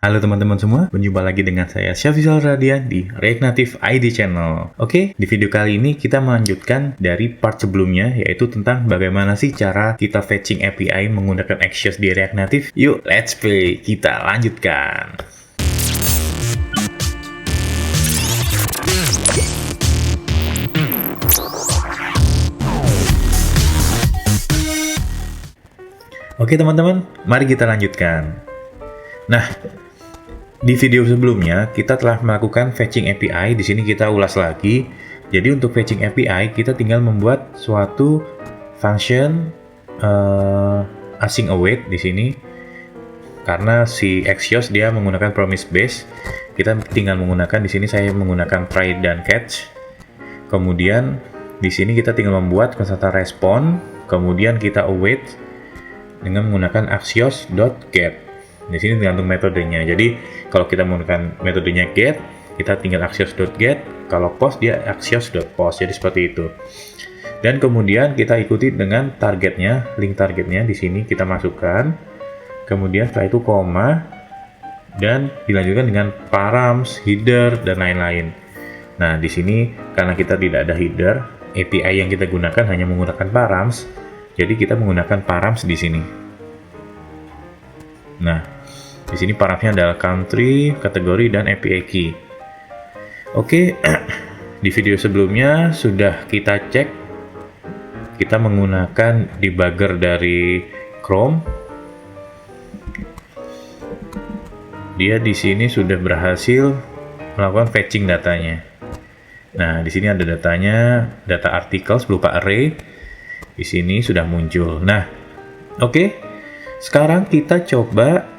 Halo teman-teman semua, berjumpa lagi dengan saya Syafizal Radian di React Native ID Channel. Oke, di video kali ini kita melanjutkan dari part sebelumnya, yaitu tentang bagaimana sih cara kita fetching API menggunakan Axios di React Native. Yuk, let's play, kita lanjutkan. Oke teman-teman, mari kita lanjutkan. Nah, di video sebelumnya kita telah melakukan fetching API. Di sini kita ulas lagi. Jadi untuk fetching API kita tinggal membuat suatu function async await di sini. Karena si Axios dia menggunakan promise base, kita tinggal menggunakan di sini saya menggunakan try dan catch. Kemudian di sini kita tinggal membuat konstanta respon, kemudian kita await dengan menggunakan axios.get. Di sini tergantung metodenya. Jadi kalau kita menggunakan metodenya get, kita tinggal axios.get. Kalau post dia axios.post. Jadi seperti itu. Dan kemudian kita ikuti dengan targetnya, link targetnya di sini kita masukkan. Kemudian setelah itu koma dan dilanjutkan dengan params, header dan lain-lain. Nah, di sini karena kita tidak ada header, API yang kita gunakan hanya menggunakan params. Jadi kita menggunakan params di sini. Nah, di sini paramsnya adalah country, kategori, dan API key. Oke, di video sebelumnya sudah kita cek. Kita menggunakan debugger dari Chrome. Dia di sini sudah berhasil melakukan fetching datanya. Nah, di sini ada datanya, data articles berupa array. Di sini sudah muncul. Nah, oke. Sekarang kita coba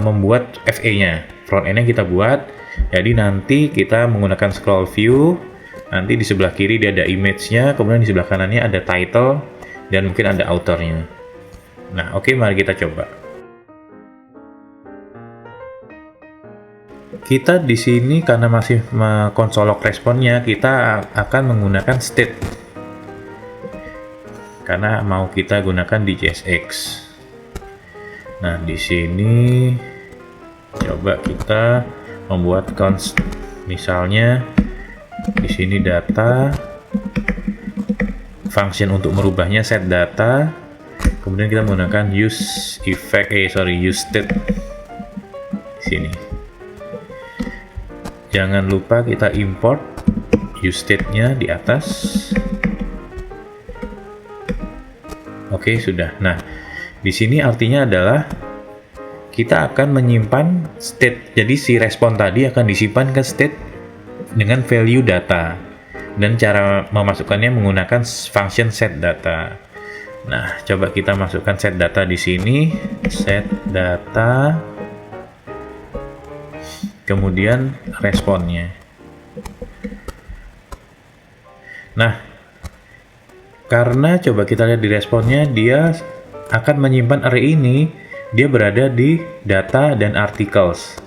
membuat FA-nya. Front end-nya kita buat. Jadi nanti kita menggunakan scroll view. Nanti di sebelah kiri dia ada image-nya, kemudian di sebelah kanannya ada title dan mungkin ada author-nya. Nah, oke, mari kita coba. Kita di sini karena masih konsolok responnya, kita akan menggunakan state. Karena mau kita gunakan di JSX. Nah, di sini coba kita membuat const, misalnya di sini data, function untuk merubahnya set data, kemudian kita menggunakan use state di sini. Jangan lupa kita import use state-nya di atas. Oke, sudah. Nah, di sini artinya adalah kita akan menyimpan state. Jadi si respon tadi akan disimpan ke state dengan value data. Dan cara memasukkannya menggunakan function set data. Nah, coba kita masukkan set data di sini. Set data. Kemudian responnya. Nah, karena coba kita lihat di responnya, dia akan menyimpan array ini, dia berada di data dan articles.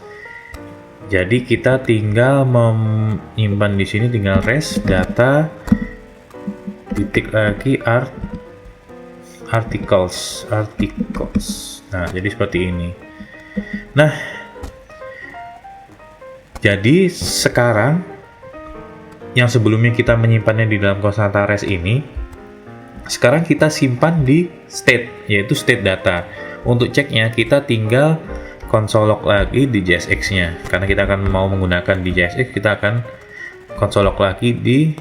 Jadi kita tinggal menyimpan di sini, tinggal res data titik lagi articles. Nah, jadi seperti ini. Nah, jadi sekarang yang sebelumnya kita menyimpannya di dalam konstanta res ini, sekarang kita simpan di state, yaitu state data. Untuk ceknya kita tinggal konsolok lagi di JSX-nya. Karena kita akan mau menggunakan di JSX, kita akan konsolok lagi di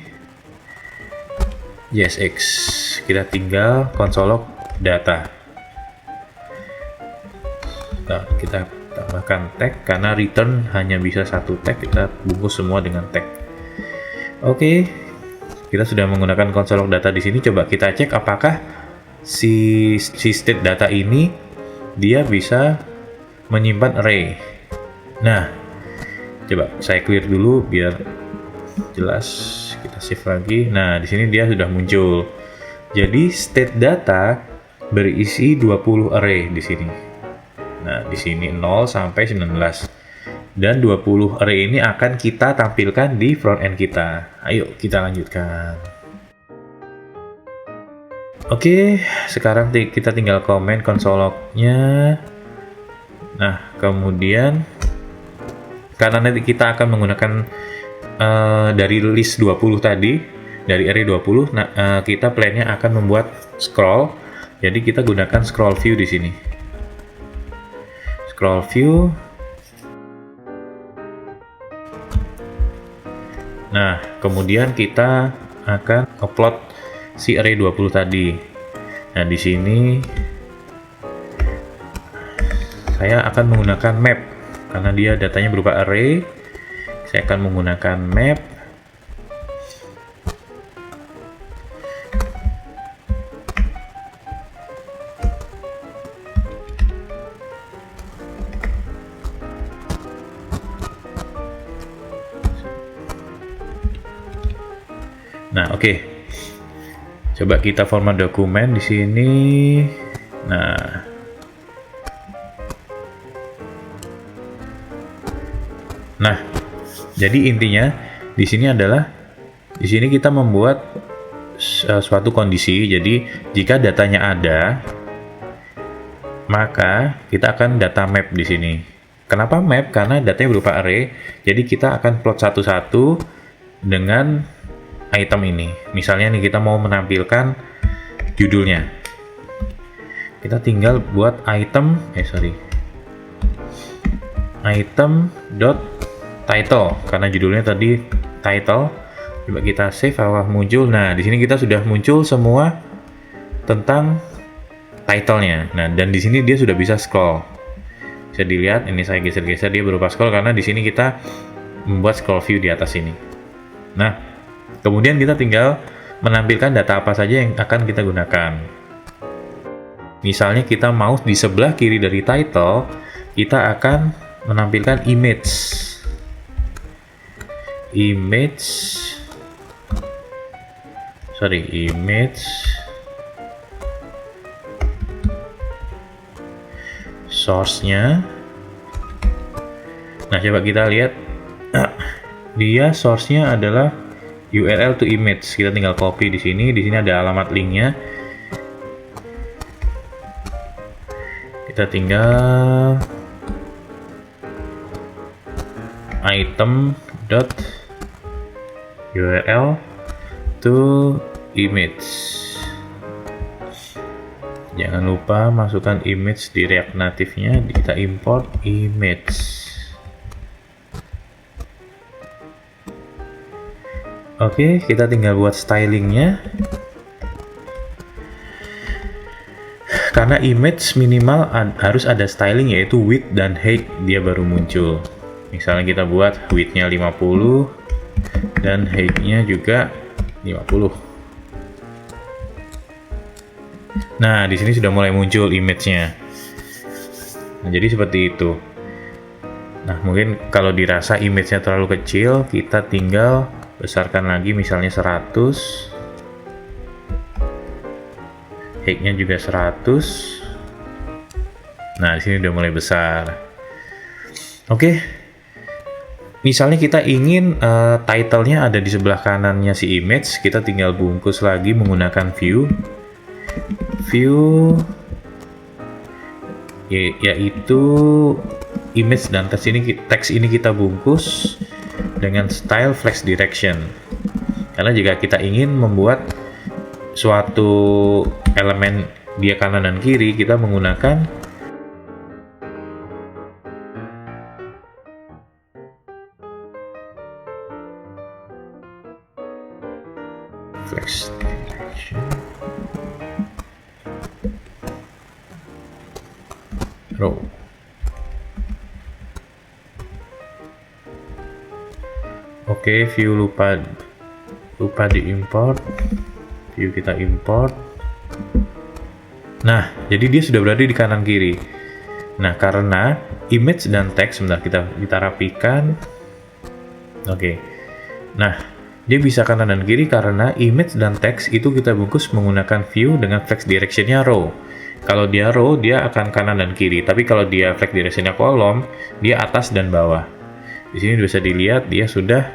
JSX. Kita tinggal konsolok data. Nah, kita tambahkan tag karena return hanya bisa satu tag, kita bungkus semua dengan tag. Oke. Kita sudah menggunakan konsolok data di sini. Coba kita cek apakah si state data ini dia bisa menyimpan array. Nah, coba saya clear dulu biar jelas. Kita save lagi. Nah, di sini dia sudah muncul. Jadi state data berisi 20 array di sini. Nah, di sini 0 sampai 19. Dan 20 array ini akan kita tampilkan di front end kita. Ayo kita lanjutkan. Oke, sekarang kita tinggal komen konsoloknya. Nah, kemudian karena nanti kita akan menggunakan dari list 20 tadi, dari array 20, kita plannya akan membuat scroll. Jadi kita gunakan scroll view di sini. Scroll view. Nah, kemudian kita akan upload si array 20 tadi. Nah, di sini saya akan menggunakan map karena dia datanya berupa array. Saya akan menggunakan map. Nah, oke. Coba kita format dokumen di sini. Nah, jadi intinya di sini adalah di sini kita membuat suatu kondisi. Jadi jika datanya ada, maka kita akan data map di sini. Kenapa map? Karena datanya berupa array. Jadi kita akan plot satu-satu dengan item ini. Misalnya nih kita mau menampilkan judulnya. Kita tinggal buat item dot title karena judulnya tadi title. Coba kita save, muncul. Nah, di sini kita sudah muncul semua tentang title-nya. Nah, dan di sini dia sudah bisa scroll. Bisa dilihat, ini saya geser-geser dia berupa scroll karena di sini kita membuat scroll view di atas ini. Nah, kemudian kita tinggal menampilkan data apa saja yang akan kita gunakan. Misalnya kita mau di sebelah kiri dari title, kita akan menampilkan image source-nya. Nah, coba kita lihat. Dia source-nya adalah URL to image. Kita tinggal copy di sini. Di sini ada alamat linknya. Kita tinggal item dot URL to image. Jangan lupa masukkan image di React Native-nya. Kita import image. Oke, kita tinggal buat stylingnya. Karena image minimal harus ada styling, yaitu width dan height, dia baru muncul. Misalnya kita buat width-nya 50 dan height-nya juga 50. Nah, di sini sudah mulai muncul image-nya. Nah, jadi seperti itu. Nah, mungkin kalau dirasa image-nya terlalu kecil, kita tinggal besarkan lagi, misalnya 100, height-nya juga 100. Nah, di sini udah mulai besar. Oke, misalnya kita ingin title-nya ada di sebelah kanannya si image, kita tinggal bungkus lagi menggunakan view, yaitu image dan teks ini kita bungkus dengan style flex direction. Karena jika kita ingin membuat suatu elemen dia kanan dan kiri, kita menggunakan flex direction row. Oke, view lupa diimport. View kita import. Nah, jadi dia sudah berada di kanan kiri. Nah, karena image dan teks, sebentar kita rapikan. Oke. Nah, dia bisa kanan dan kiri karena image dan teks itu kita bungkus menggunakan view dengan flex direction-nya row. Kalau dia row, dia akan kanan dan kiri. Tapi kalau dia flex direction-nya kolom, dia atas dan bawah. Di sini bisa dilihat dia sudah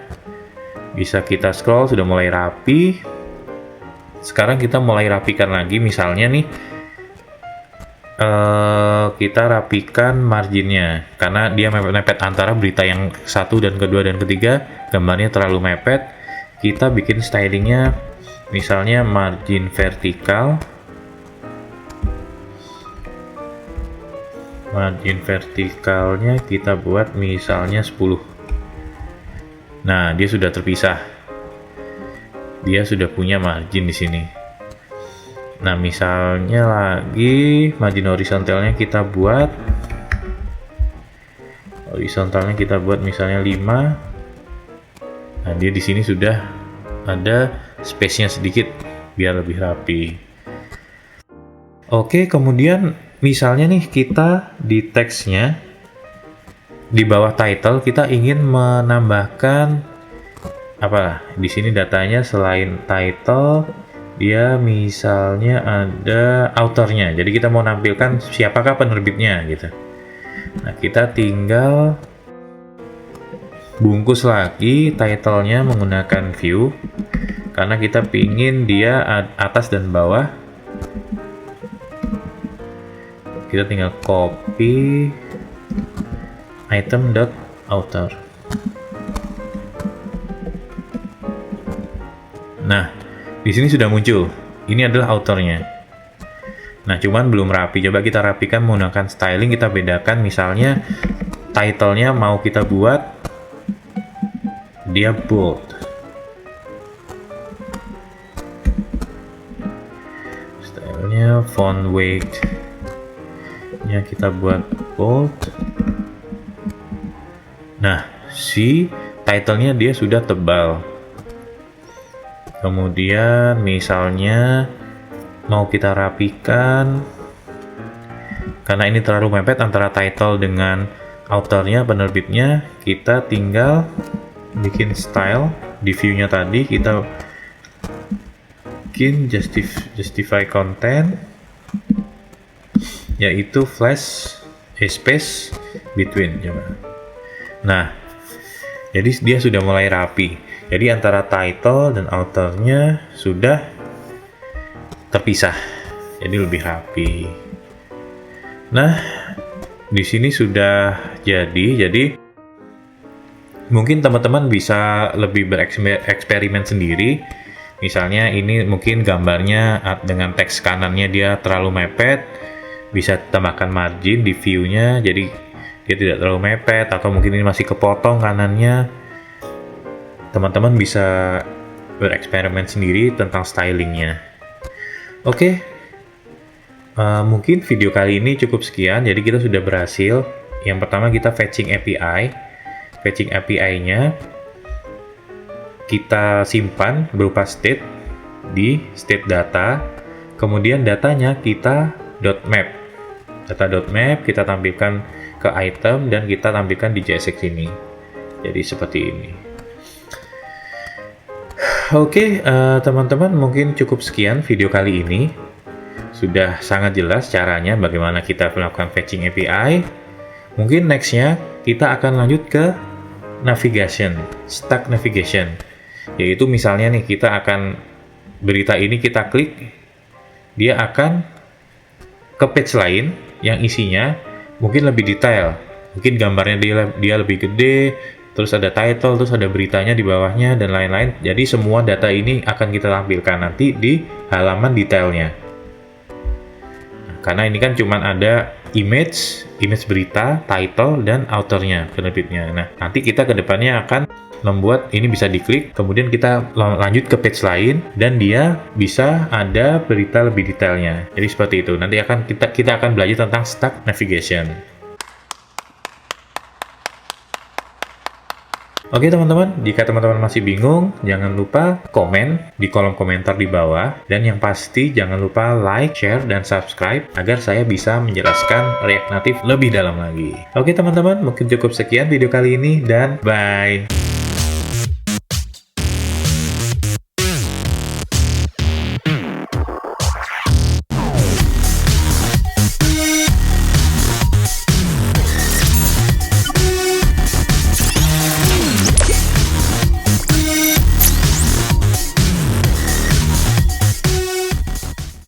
bisa kita scroll, sudah mulai rapi. Sekarang kita mulai rapikan lagi, misalnya nih kita rapikan marginnya karena dia mepet-mepet antara berita yang satu dan kedua dan ketiga, gambarnya terlalu mepet. Kita bikin stylingnya misalnya margin vertikal, margin vertikalnya kita buat misalnya 10. Nah, dia sudah terpisah, dia sudah punya margin di sini. Nah, misalnya lagi margin horizontalnya kita buat misalnya 5. Nah, dia di sini sudah ada space-nya sedikit biar lebih rapi. Oke, kemudian misalnya nih kita di teksnya di bawah title kita ingin menambahkan apa? Di sini datanya selain title dia misalnya ada authornya, jadi kita mau nampilkan siapakah penerbitnya gitu. Nah, kita tinggal bungkus lagi titlenya menggunakan view karena kita pingin dia atas dan bawah. Kita tinggal copy item.author. Nah, di sini sudah muncul. Ini adalah authornya. Nah, cuman belum rapi. Coba kita rapikan menggunakan styling. Kita bedakan misalnya title-nya mau kita buat dia bold. Stylenya font weight-nya kita buat bold. Nah, si title-nya dia sudah tebal. Kemudian misalnya mau kita rapikan karena ini terlalu mepet antara title dengan authornya, penerbitnya, kita tinggal bikin style di view-nya tadi, kita bikin justify content yaitu flash space between. Nah, jadi dia sudah mulai rapi. Jadi antara title dan authornya sudah terpisah, jadi lebih rapi. Nah, di sini sudah jadi mungkin teman-teman bisa lebih bereksperimen sendiri. Misalnya ini mungkin gambarnya dengan teks kanannya dia terlalu mepet, bisa tambahkan margin di view-nya jadi dia tidak terlalu mepet, atau mungkin ini masih kepotong kanannya. Teman-teman bisa bereksperimen sendiri tentang stylingnya. Oke, mungkin video kali ini cukup sekian. Jadi kita sudah berhasil. Yang pertama kita fetching API. Fetching API-nya kita simpan berupa state di state data. Kemudian datanya kita .map. Data.map kita tampilkan ke item dan kita tampilkan di JSX ini. Jadi seperti ini. Oke, teman-teman, mungkin cukup sekian video kali ini. Sudah sangat jelas caranya bagaimana kita melakukan fetching API. Mungkin nextnya kita akan lanjut ke navigation, stack navigation. Yaitu misalnya nih kita akan berita ini kita klik, dia akan ke page lain yang isinya mungkin lebih detail. Mungkin gambarnya dia lebih gede, terus ada title, terus ada beritanya di bawahnya, dan lain-lain. Jadi semua data ini akan kita tampilkan nanti di halaman detailnya. Nah, karena ini kan cuma ada image berita, title, dan authornya, penerbitnya. Nah, nanti kita ke depannya akan membuat ini bisa diklik, kemudian kita lanjut ke page lain, dan dia bisa ada berita lebih detailnya. Jadi seperti itu. Nanti kita akan belajar tentang stack navigation. Oke teman-teman, jika teman-teman masih bingung, jangan lupa komen di kolom komentar di bawah. Dan yang pasti jangan lupa like, share, dan subscribe agar saya bisa menjelaskan React Native lebih dalam lagi. Oke teman-teman, mungkin cukup sekian video kali ini dan bye!